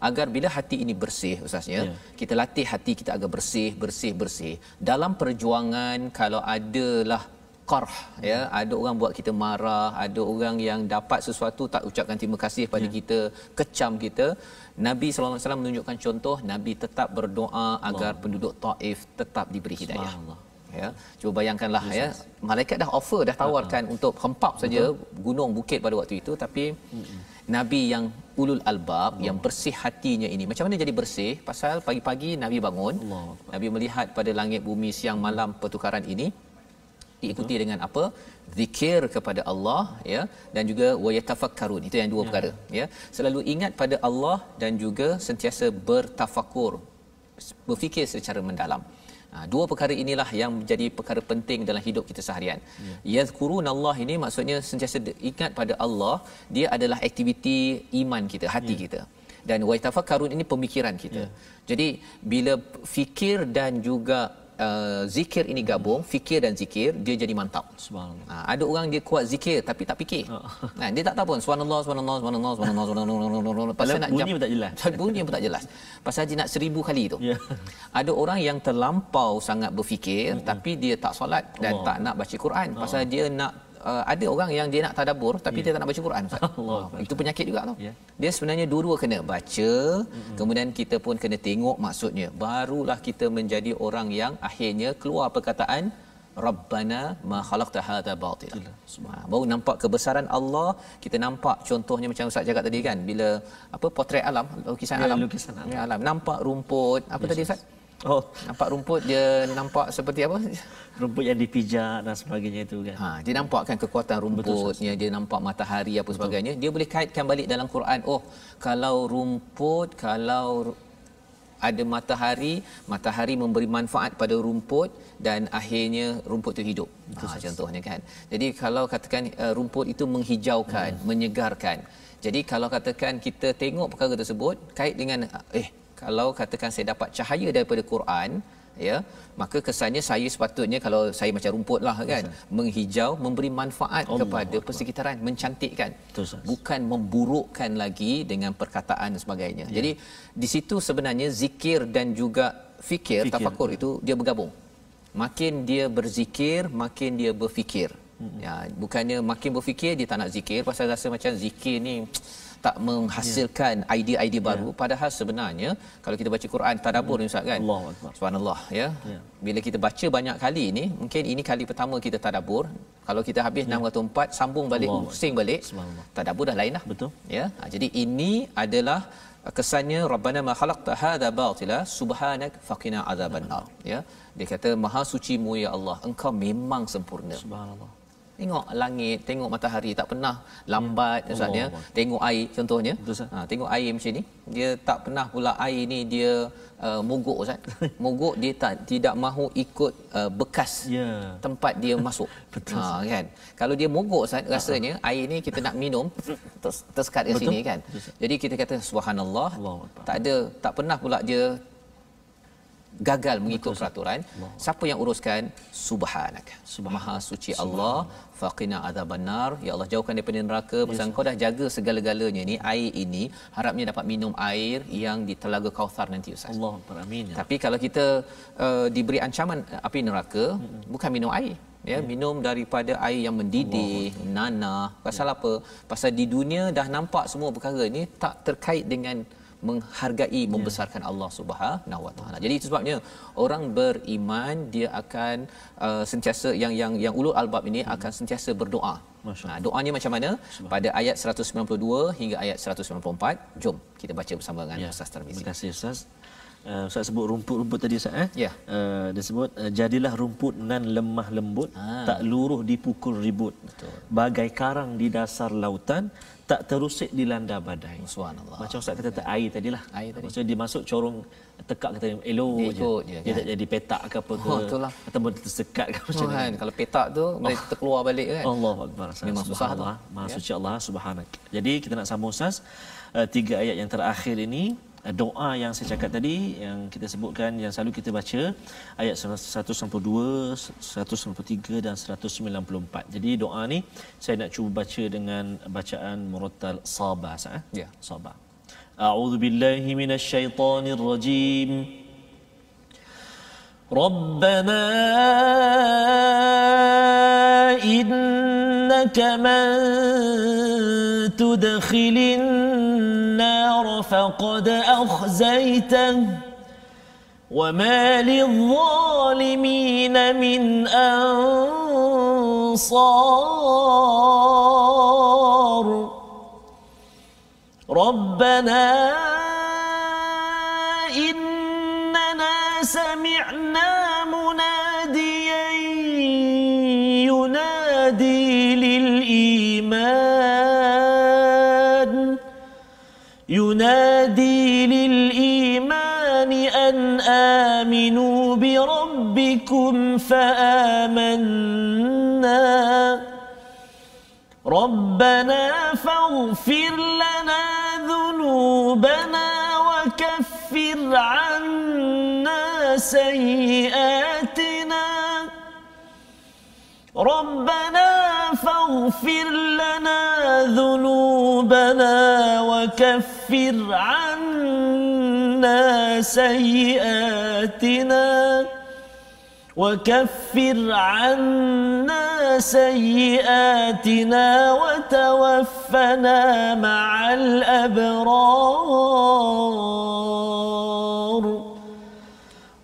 Speaker 2: Agar bila hati ini bersih Ustaznya, kita latih hati kita agar bersih. Dalam perjuangan kalau adalah qarh, ya, ada orang buat kita marah, ada orang yang dapat sesuatu tak ucapkan terima kasih pada kita, kecam kita, Nabi sallallahu alaihi wasallam menunjukkan contoh, Nabi tetap berdoa agar penduduk Taif tetap diberi hidayah. Ya, cuba bayangkanlah, ya, malaikat dah offer, dah tawarkan untuk hempap saja gunung bukit pada waktu itu, tapi Nabi yang ulul albab, yang bersih hatinya ini, macam mana jadi bersih? Pasal pagi-pagi Nabi bangun, Nabi melihat pada langit bumi siang malam pertukaran ini, diikuti dengan apa? Zikir kepada Allah, ya, dan juga wa yatafakkarun. Itu yang dua perkara, ya. Selalu ingat pada Allah dan juga sentiasa bertafakur, berfikir secara mendalam. Dua perkara inilah yang menjadi perkara penting dalam hidup kita seharian. Yazkurunallah ini maksudnya sentiasa ingat pada Allah, dia adalah aktiviti iman kita, hati kita. Dan wa yatafakkarun ini pemikiran kita. Jadi bila fikir dan juga zikir ini gabung, fikir dan zikir, dia jadi mantap. Subhanallah. Ada orang dia kuat zikir tapi tak fikir. Dia tak tahu pun subhanallah pasal nak bunyi pun tak jelas. Bunyi pun tak jelas. Pasal dia nak 1000 kali tu. Ada orang yang terlampau sangat berfikir tapi dia tak solat dan tak nak baca Quran. Pasal dia nak ada orang yang dia nak tadabbur tapi dia tak nak baca Quran. Itu penyakit juga tu. Dia sebenarnya dua-dua kena baca, kemudian kita pun kena tengok maksudnya. Barulah kita menjadi orang yang akhirnya keluar perkataan Rabbana ma khalaqta hadza batila. Baru nampak kebesaran Allah, kita nampak contohnya macam Ustaz cakap tadi kan, bila apa potret alam, lukisan alam. Alam. Nampak rumput, apa tadi Ustaz? Nampak rumput, dia nampak seperti apa?
Speaker 1: Rumput yang dipijak dan sebagainya itu kan.
Speaker 2: Dia nampakkan kekuatan rumputnya, dia nampak matahari apa sebagainya. Dia boleh kaitkan balik dalam Quran. Kalau rumput, kalau ada matahari memberi manfaat pada rumput dan akhirnya rumput itu hidup. Contohnya kan. Jadi kalau katakan rumput itu menghijaukan, menyegarkan. Jadi kalau katakan kita tengok perkara tersebut kait dengan kalau katakan saya dapat cahaya daripada Quran, ya, maka kesannya saya sepatutnya kalau saya macam rumput lah kan, menghijau, memberi manfaat kepada persekitaran, mencantikkan, bukan memburukkan lagi dengan perkataan dan sebagainya. Jadi di situ sebenarnya zikir dan juga fikir, tafakur itu dia bergabung. Makin dia berzikir, makin dia berfikir. Ya, bukannya makin berfikir dia tak nak zikir pasal rasa macam zikir ni tak menghasilkan idea-idea baru, padahal sebenarnya kalau kita baca Quran tadabbur ni Ustaz kan, subhanallah ya. Bila kita baca banyak kali ni, mungkin ini kali pertama kita tadabbur, kalau kita habis 604 sambung balik, pusing balik, tadabbur dah lain dah.
Speaker 1: Betul
Speaker 2: ya. Jadi ini adalah kesannya rabbana ma khalaqta hadza batila subhanak faqina azabannar ya. Dia kata maha suci-Mu ya Allah, Engkau memang sempurna.
Speaker 1: Subhanallah.
Speaker 2: Tengok langit, tengok matahari tak pernah lambat Ustaz ya. Tengok air contohnya. Tengok air macam ni, dia tak pernah pula air ni dia mogok Ustaz. Mogok dia tidak mahu ikut bekas tempat dia masuk.
Speaker 1: Betul.
Speaker 2: Kan. Kalau dia mogok Ustaz, rasanya air ni kita nak minum tersekat ke sini kan. Jadi kita kata subhanallah, tak pernah pula dia gagal mengikut peraturan. Siapa yang uruskan? Subhanak. Maha suci Allah, faqina azabannar. Ya Allah, jauhkan daripada neraka. Pasal Engkau dah jaga segala-galanya ni. Air ini harapnya dapat minum air yang di Telaga Kauthar nanti Ustaz.
Speaker 1: Allah, amin.
Speaker 2: Tapi kalau kita diberi ancaman api neraka, bukan minum air. Ya, minum daripada air yang mendidih, nanah. Pasal apa? Pasal di dunia dah nampak semua perkara ni tak terkait dengan menghargai, membesarkan Allah Subhanahu Wa Taala. Jadi itu sebabnya orang beriman dia akan sentiasa yang ulul albab ini akan sentiasa berdoa. Doanya macam mana? Pada ayat 192 hingga ayat 194. Jom kita baca bersama dengan Ustaz Tarmizi.
Speaker 1: Terima kasih Ustaz. Ustaz sebut rumput-rumput tadi Ustaz dia sebut jadilah rumput nan lemah lembut, tak luruh dipukul ribut.
Speaker 2: Betul.
Speaker 1: Bagai karang di dasar lautan, tak terusik dilanda badai.
Speaker 2: Subhanallah.
Speaker 1: Macam Ustaz kata air tadilah. Maksudnya dia masuk corong tekak kata elok je. Dia
Speaker 2: kan?
Speaker 1: tak jadi petak ke apa ke.
Speaker 2: Itulah.
Speaker 1: Ataupun tersekat ke macam
Speaker 2: kan. Kalau petak tu boleh terkeluar balik kan.
Speaker 1: Allahu akbar.
Speaker 2: Memang susah tu.
Speaker 1: Maha suci Allah Subhanak. Jadi kita nak sambung Ustaz 3 ayat yang terakhir ini. Doa yang saya cakap tadi yang kita sebutkan yang selalu kita baca ayat 192, 193 dan 194. Jadi doa ni saya nak cuba baca dengan bacaan murattal Sabah Sabah. A'udzu billahi minasyaitonir rajim. Rabbana innaka man tudkhilin النار فقد أخزيته وما للظالمين من أنصار ربنا إننا سمعنا مناديا ينادي للإيمان أن آمنوا بربكم فآمنا ربنا فاغفر لنا ذنوبنا وكفر عنا سيئاتنا ربنا فاغفر لنا ذنوبنا وكفر عنا سيئاتنا وتوفنا مع الأبرار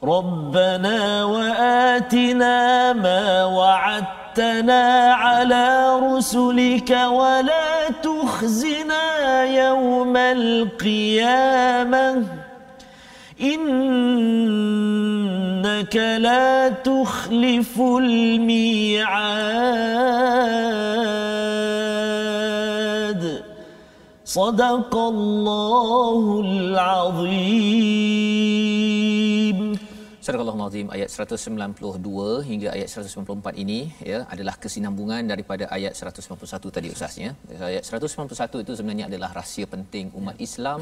Speaker 1: ربنا وآتنا ما وعدتنا على رسلك ولا تخزنا يوم القيامة إنك لا تخلف الميعاد صدق الله العظيم
Speaker 2: Surah Al-Azim ayat 192 hingga ayat 194 ini ya adalah kesinambungan daripada ayat 191 tadi Ustaznya. Ayat 191 itu sebenarnya adalah rahsia penting umat Islam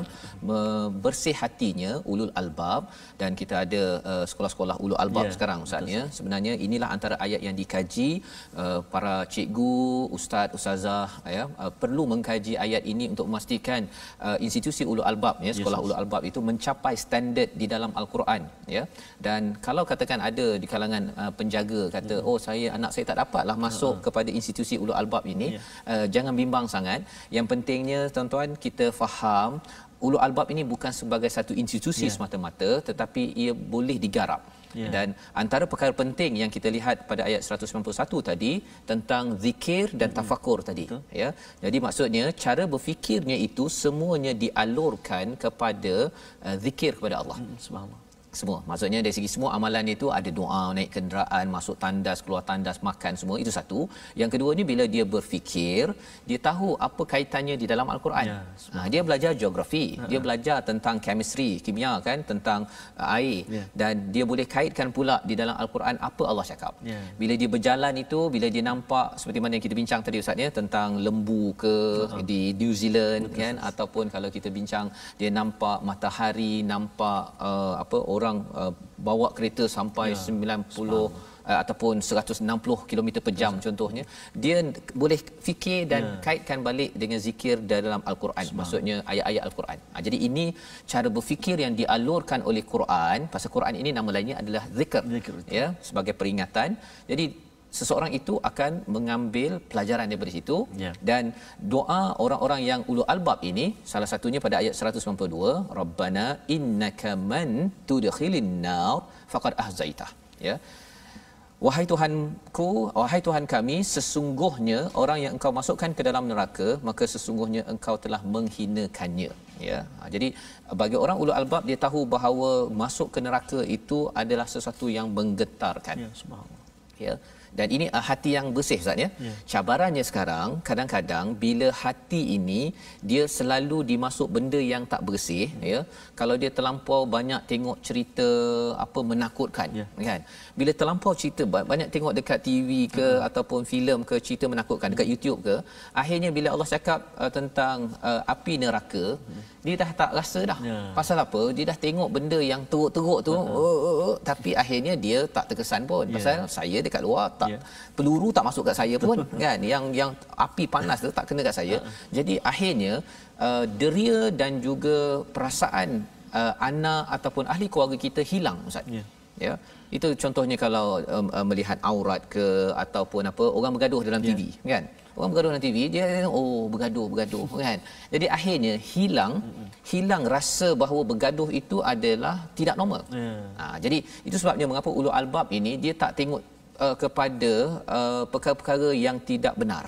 Speaker 2: bersih hatinya ulul albab, dan kita ada sekolah-sekolah ulul albab sekarang Ustaznya. Sebenarnya inilah antara ayat yang dikaji para cikgu, ustaz, ustazah ya perlu mengkaji ayat ini untuk memastikan institusi ulul albab ya sekolah ulul albab itu mencapai standard di dalam al-Quran ya. Dan kalau katakan ada di kalangan penjaga kata anak saya tak dapatlah masuk kepada institusi ulul albab ini, jangan bimbang sangat. Yang pentingnya tuan-tuan kita faham ulul albab ini bukan sebagai satu institusi semata-mata, tetapi ia boleh digarap. Dan antara perkara penting yang kita lihat pada ayat 191 tadi tentang zikir dan tafakur tadi ya. Jadi maksudnya cara berfikirnya itu semuanya dialurkan kepada zikir kepada Allah.
Speaker 1: Subhanallah.
Speaker 2: Semua. Maksudnya dari segi semua amalan itu ada doa, naik kenderaan, masuk tandas, keluar tandas, makan, semua itu satu. Yang keduanya bila dia berfikir, dia tahu apa kaitannya di dalam al-Quran. Dia belajar geografi, dia belajar tentang chemistry, kimia kan, tentang air, dan dia boleh kaitkan pula di dalam al-Quran apa Allah cakap. Bila dia berjalan itu, bila dia nampak seperti mana yang kita bincang tadi Ustaz ya tentang lembu ke di New Zealand kan, ataupun kalau kita bincang dia nampak matahari, nampak orang bawa kereta sampai 90 ataupun 160 km per jam contohnya, dia boleh fikir dan kaitkan balik dengan zikir dalam al-Quran, maksudnya ayat-ayat al-Quran. Jadi ini cara berfikir yang dialurkan oleh Quran. Pasal Quran ini nama lainnya adalah zikr ya, sebagai peringatan. Jadi seseorang itu akan mengambil pelajaran daripada situ. Dan doa orang-orang yang ulul albab ini salah satunya pada ayat 192, Rabbana innaka man tudkhilin nar faqad ahzaitah ya. Wahai Tuhanku, wahai Tuhan kami, sesungguhnya orang yang engkau masukkan ke dalam neraka, maka sesungguhnya engkau telah menghinakannya ya. Jadi bagi orang ulul albab dia tahu bahawa masuk ke neraka itu adalah sesuatu yang menggetarkan. Ya. Dan ini hati yang bersih Ustaz ya. Cabarannya sekarang kadang-kadang bila hati ini dia selalu dimasuk benda yang tak bersih ya. Kalau dia terlampau banyak tengok cerita apa menakutkan kan. Bila terlampau cerita banyak tengok dekat TV ke ataupun filem ke cerita menakutkan dekat YouTube ke, akhirnya bila Allah cakap tentang api neraka, dia dah tak rasa dah. Pasal apa? Dia dah tengok benda yang teruk-teruk tu tapi akhirnya dia tak terkesan pun. Pasal saya dekat luar tak peluru tak masuk kat saya pun kan, yang api panas tu tak kena kat saya. Jadi akhirnya deria dan juga perasaan anak ataupun ahli keluarga kita hilang Ustaz. Ya. Itu contohnya kalau melihat aurat ke ataupun apa orang bergaduh dalam TV kan. Orang bergaduh dalam TV dia bergaduh kan. Jadi akhirnya hilang rasa bahawa bergaduh itu adalah tidak normal. Jadi itu sebabnya mengapa ulul albab ini dia tak tengok kepada perkara-perkara yang tidak benar.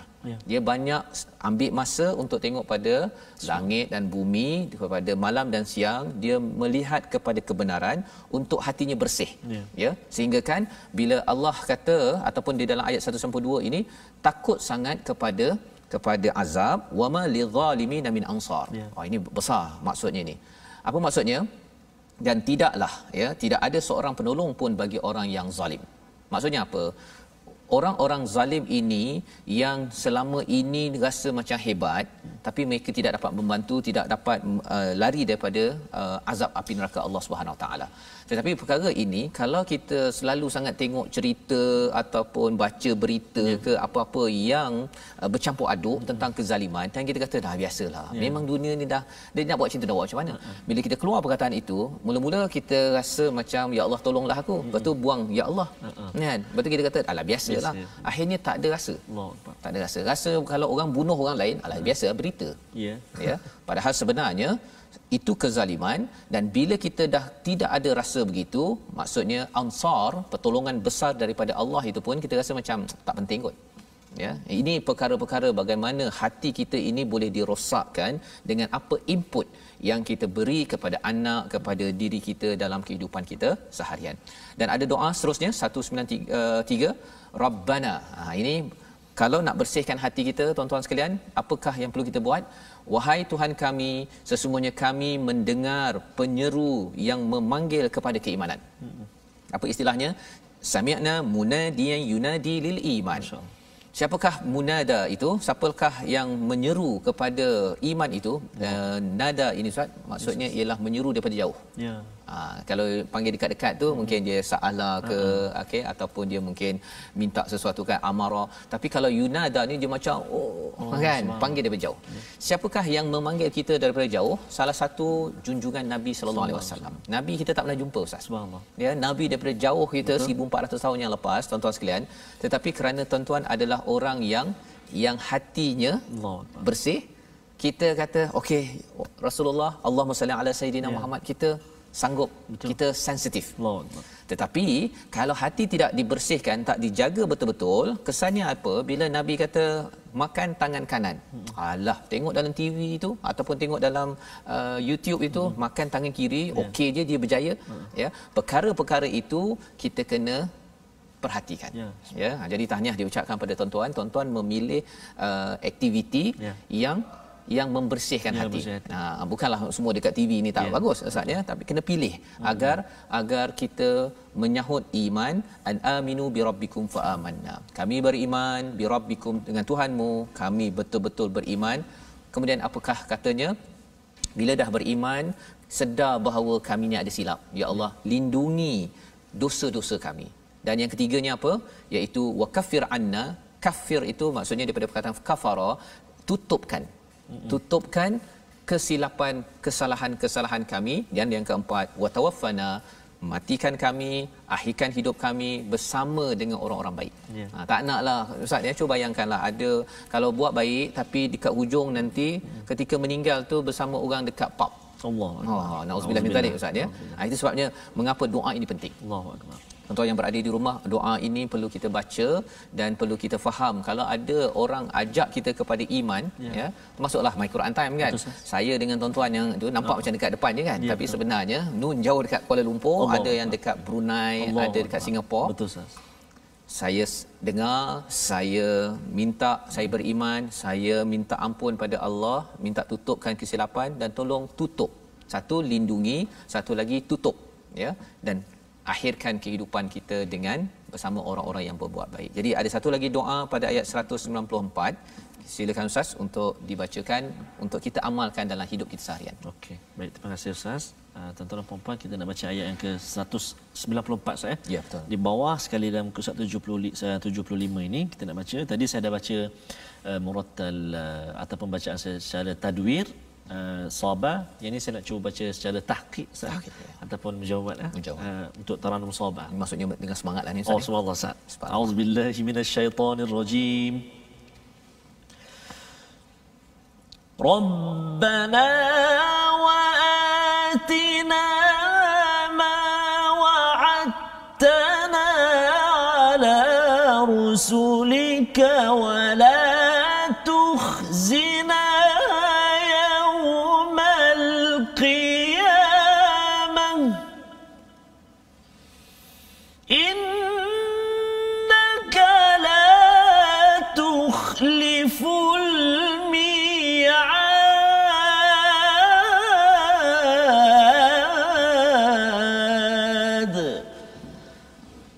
Speaker 2: Dia banyak ambil masa untuk tengok pada langit dan bumi, kepada malam dan siang. Dia melihat kepada kebenaran untuk hatinya bersih. Ya, sehingga kan bila Allah kata ataupun di dalam ayat 192 ini takut sangat kepada azab, wama lidh-dhalimin min ansar. Ini besar maksudnya ni. Apa maksudnya? Dan tidak ada seorang penolong pun bagi orang yang zalim. Maksudnya apa? Orang-orang zalim ini yang selama ini rasa macam hebat, tapi mereka tidak dapat membantu, tidak dapat lari daripada azab api neraka Allah Subhanahu Wa Taala. Tetapi perkara ini kalau kita selalu sangat tengok cerita ataupun baca berita ke apa-apa yang bercampur aduk tentang kezaliman, dan kita kata dah biasalah. Memang dunia ni dah dia nak buat macam tu, dah buat macam mana. Bila kita keluar perkataan itu, mula-mula kita rasa macam ya Allah tolonglah aku. Lepas tu buang ya Allah. Kan? Lepas tu kita kata alah biasalah. Akhirnya tak ada rasa. Tak ada rasa. Rasa kalau orang bunuh orang lain, alah biasa berita. Ya. Padahal sebenarnya itu kezaliman, dan bila kita dah tidak ada rasa begitu, maksudnya ansar, pertolongan besar daripada Allah itu pun kita rasa macam tak penting kot. Ya, ini perkara-perkara bagaimana hati kita ini boleh dirosakkan dengan apa input yang kita beri kepada anak, kepada diri kita dalam kehidupan kita seharian. Dan ada doa seterusnya 193 Rabbana. Ini kalau nak bersihkan hati kita tuan-tuan sekalian, apakah yang perlu kita buat? Wahai Tuhan kami, sesungguhnya kami mendengar penyeru yang memanggil kepada keimanan. Apa istilahnya? Sami'na munadiyan yunadi lil iman. Siapakah munada itu? Siapakah yang menyeru kepada iman itu? Nada ini Ustaz, maksudnya ialah menyeru daripada jauh.
Speaker 1: Ya.
Speaker 2: Kalau panggil dekat-dekat tu mungkin dia sa'ala ke, okey, ataupun dia mungkin minta sesuatu kan, amara. Tapi kalau yunada ni dia macam kan, panggil daripada jauh. Siapakah yang memanggil kita daripada jauh? Salah satu junjungan Nabi sallallahu alaihi wasallam. Nabi kita tak pernah jumpa Ustaz.
Speaker 1: Subhanallah.
Speaker 2: Ya, Nabi daripada jauh kita 1400 tahun yang lepas, tuan-tuan sekalian. Tetapi kerana tuan-tuan adalah orang yang hatinya bersih, kita kata okey Rasulullah, Allahumma salli ala sayidina Muhammad, kita sanggup. Betul. Kita sensitif. Tetapi kalau hati tidak dibersihkan, tak dijaga betul-betul, kesannya apa? Bila Nabi kata makan tangan kanan, alah, tengok dalam TV itu ataupun tengok dalam YouTube itu makan tangan kiri, okey je, dia berjaya. Ya, perkara-perkara itu kita kena perhatikan. Ya, jadi tahniah diucapkan pada tuan-tuan memilih aktiviti yang membersihkan hati. Bukanlah semua dekat TV ni tak bagus Ustaz ya, tapi kena pilih agar kita menyahut iman. An aminu bi rabbikum fa amanna. Kami beriman bi rabbikum, dengan Tuhanmu kami betul-betul beriman. Kemudian apakah katanya? Bila dah beriman, sedar bahawa kami ni ada silap. Ya Allah, lindungi dosa-dosa kami. Dan yang ketiganya apa? Iaitu wa kaffir anna. Kafir itu maksudnya daripada perkataan kafara, tutupkan kesilapan, kesalahan-kesalahan kami. Dan yang keempat, wa tawaffana, matikan kami, akhirkan hidup kami bersama dengan orang-orang baik. Tak naklah Ustaz ya, cuba bayangkanlah ada kalau buat baik tapi dekat hujung nanti ketika meninggal tu bersama orang dekat pub. Nauzubillah min zalik Ustaz ya. Itu sebabnya mengapa doa ini penting. Allahu akbar. Tuan-tuan yang berada di rumah, doa ini perlu kita baca dan perlu kita faham. Kalau ada orang ajak kita kepada iman, ya, termasuklah My Quran Time kan. Betul, saya dengan tuan-tuan yang tu nampak macam dekat depan je kan, tapi sebenarnya Nun jauh dekat Kuala Lumpur, ada yang dekat Brunei, ada dekat Singapura.
Speaker 1: Betul Ustaz.
Speaker 2: Saya dengar, saya minta, saya beriman, saya minta ampun pada Allah, minta tutupkan kesilapan dan tolong tutup. Satu lindungi, satu lagi tutup, ya, dan akhirkan kehidupan kita dengan bersama orang-orang yang berbuat baik. Jadi ada satu lagi doa pada ayat 194. Silakan Ustaz untuk dibacakan untuk kita amalkan dalam hidup kita seharian.
Speaker 1: Okey, baik, terima kasih Ustaz. Tuan-tuan dan puan-puan, kita nak baca ayat yang ke-194 saya.
Speaker 2: Ya, betul.
Speaker 1: Di bawah sekali dalam muka 175 ini kita nak baca. Tadi saya dah baca murattal ataupun bacaan secara tadwir, Sabah. Yang ini saya nak cuba baca secara tahqiq ataupun menjawab untuk taranum Sabah.
Speaker 2: Maksudnya dengan semangatlah ni Ustaz.
Speaker 1: Subhanallah Ustaz. A'udzubillahi minasyaitonirrajim. Rabbana wa atina ma wa'adtana ala rusulika wa la tukhzina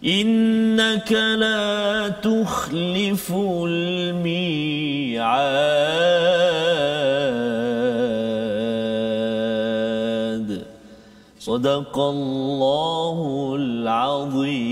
Speaker 1: إنك لا تخلف الميعاد صدق الله العظيم.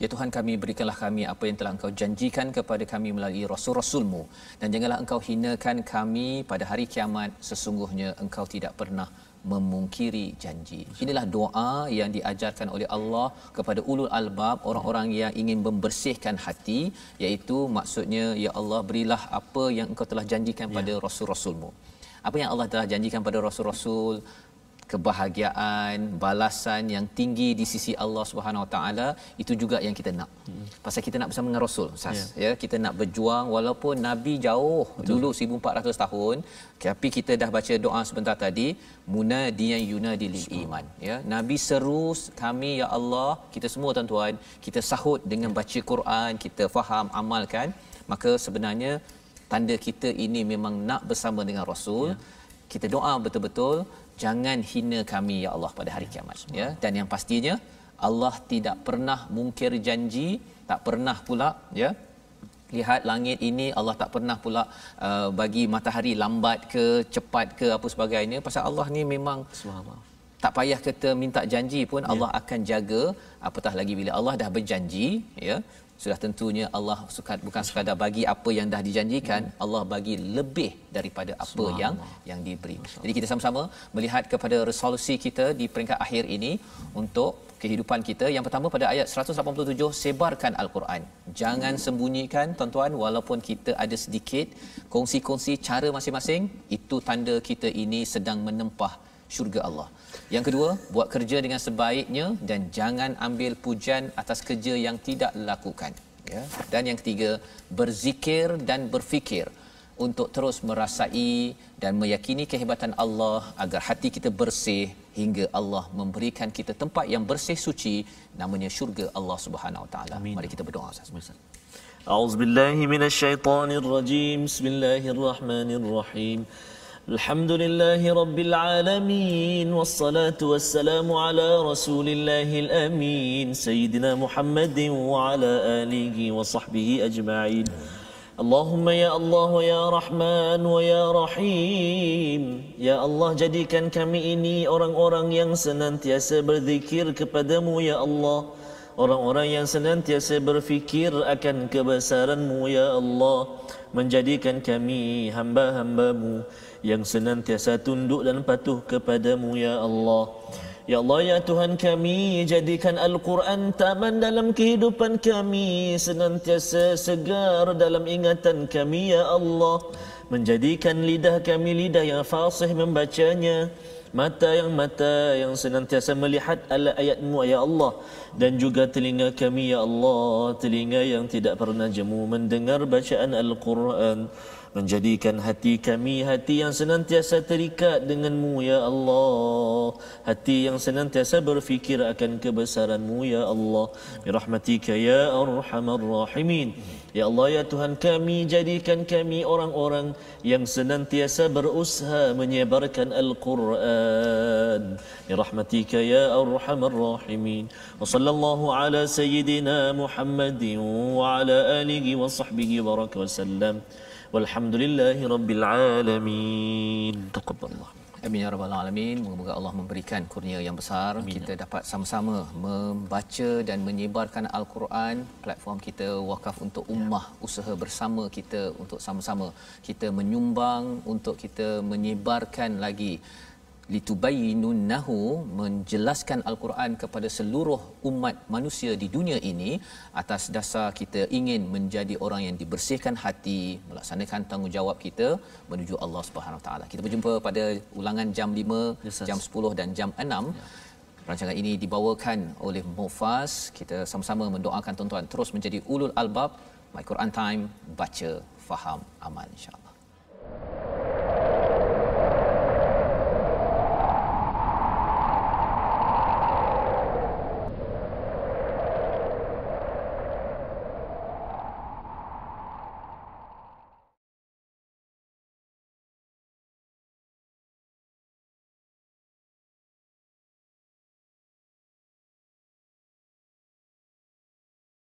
Speaker 2: Ya Tuhan kami, berikanlah kami apa yang telah Engkau janjikan kepada kami melalui Rasul-Rasul-Mu, dan janganlah Engkau hinakan kami pada hari kiamat. Sesungguhnya Engkau tidak pernah memungkiri janji. Inilah doa yang diajarkan oleh Allah kepada ulul albab, orang-orang yang ingin membersihkan hati, iaitu maksudnya, ya Allah, berilah apa yang Engkau telah janjikan pada Rasul-Rasul-Mu. Apa yang Allah telah janjikan pada Rasul-Rasul, kebahagiaan, balasan yang tinggi di sisi Allah Subhanahu Wa Taala, itu juga yang kita nak. Pasal kita nak bersama dengan Rasul, ya, kita nak berjuang walaupun Nabi jauh dulu 1400 tahun, tapi kita dah baca doa sebentar tadi, munadiyan yunadi lil iman, ya. Nabi seru kami, ya Allah, kita semua tuan-tuan, kita sahut dengan baca Quran, kita faham, amalkan, maka sebenarnya tanda kita ini memang nak bersama dengan Rasul. Kita doa betul-betul jangan hina kami ya Allah pada hari kiamat ya. Dan yang pastinya Allah tidak pernah mungkir janji, tak pernah pula ya, lihat langit ini Allah tak pernah pula bagi matahari lambat ke cepat ke apa sebagainya. Pasal Allah ni memang tak payah kita minta janji pun Allah akan jaga. Apatah lagi bila Allah dah berjanji ya, sudah tentunya Allah bukan sekadar bagi apa yang dah dijanjikan, Allah bagi lebih daripada apa yang diberi. Jadi kita sama-sama melihat kepada resolusi kita di peringkat akhir ini untuk kehidupan kita. Yang pertama pada ayat 187, sebarkan Al-Quran. Jangan sembunyikan tuan-tuan, walaupun kita ada sedikit kongsi-kongsi cara masing-masing, itu tanda kita ini sedang menempah syurga Allah. Yang kedua, buat kerja dengan sebaiknya dan jangan ambil pujian atas kerja yang tidak dilakukan ya. Dan yang ketiga, berzikir dan berfikir untuk terus merasai dan meyakini kehebatan Allah agar hati kita bersih hingga Allah memberikan kita tempat yang bersih suci, namanya syurga Allah Subhanahu Wa Taala. Mari kita berdoa.
Speaker 1: A'udzubillahi minasyaitonirrajim. Bismillahirrahmanirrahim. Alhamdulillahi rabbil alamin, wassalatu wassalamu ala rasulillahil amin, sayyidina Muhammadin wa ala alihi wa sahbihi ajma'in. Allahumma ya Allah wa ya Rahman wa ya Rahim. Ya Allah, jadikan kami ini orang-orang yang senantiasa berzikir kepadamu ya Allah, orang-orang yang senantiasa berfikir akan kebesaran-Mu ya Allah. Menjadikan kami hamba-hamba-Mu yang senantiasa tunduk dan patuh kepadamu ya Allah. Ya Allah, ya Tuhan kami, jadikan Al-Quran taman dalam kehidupan kami, senantiasa segar dalam ingatan kami ya Allah. Menjadikan lidah kami lidah yang fasih membacanya, mata yang senantiasa melihat ayat-Mu ya Allah, dan juga telinga kami ya Allah, telinga yang tidak pernah jemu mendengar bacaan Al-Quran. Menjadikan hati kami hati yang senantiasa terikat dengan-Mu ya Allah, hati yang senantiasa berfikir akan kebesaran-Mu ya Allah, birahmatika ya arhamar rahimin. Ya Allah, ya Tuhan kami, jadikan kami orang-orang yang senantiasa berusaha menyebarkan Al-Quran, birahmatika ya arhamar rahimin. Wa sallallahu ala sayyidina Muhammadin wa ala alihi wa sahbihi baraka wa sallam. Walhamdulillahi rabbil alamin. Taqabbalallah.
Speaker 2: Amin ya rabbal alamin. Moga-moga Allah memberikan kurnia yang besar. Amin. Kita dapat sama-sama membaca dan menyebarkan Al-Quran. Platform kita wakaf untuk ummah, usaha bersama kita untuk sama-sama kita menyumbang untuk kita menyebarkan lagi litubayyinunnahu, menjelaskan Al-Quran kepada seluruh umat manusia di dunia ini, atas dasar kita ingin menjadi orang yang dibersihkan hati, melaksanakan tanggungjawab kita menuju Allah Subhanahu Wa Taala. Kita berjumpa pada ulangan jam 5, jam 10 dan jam 6. Rancangan ini dibawakan oleh Mufas. Kita sama-sama mendoakan tuan-tuan terus menjadi ulul albab. My Quran Time, baca, faham, amal, insya-Allah.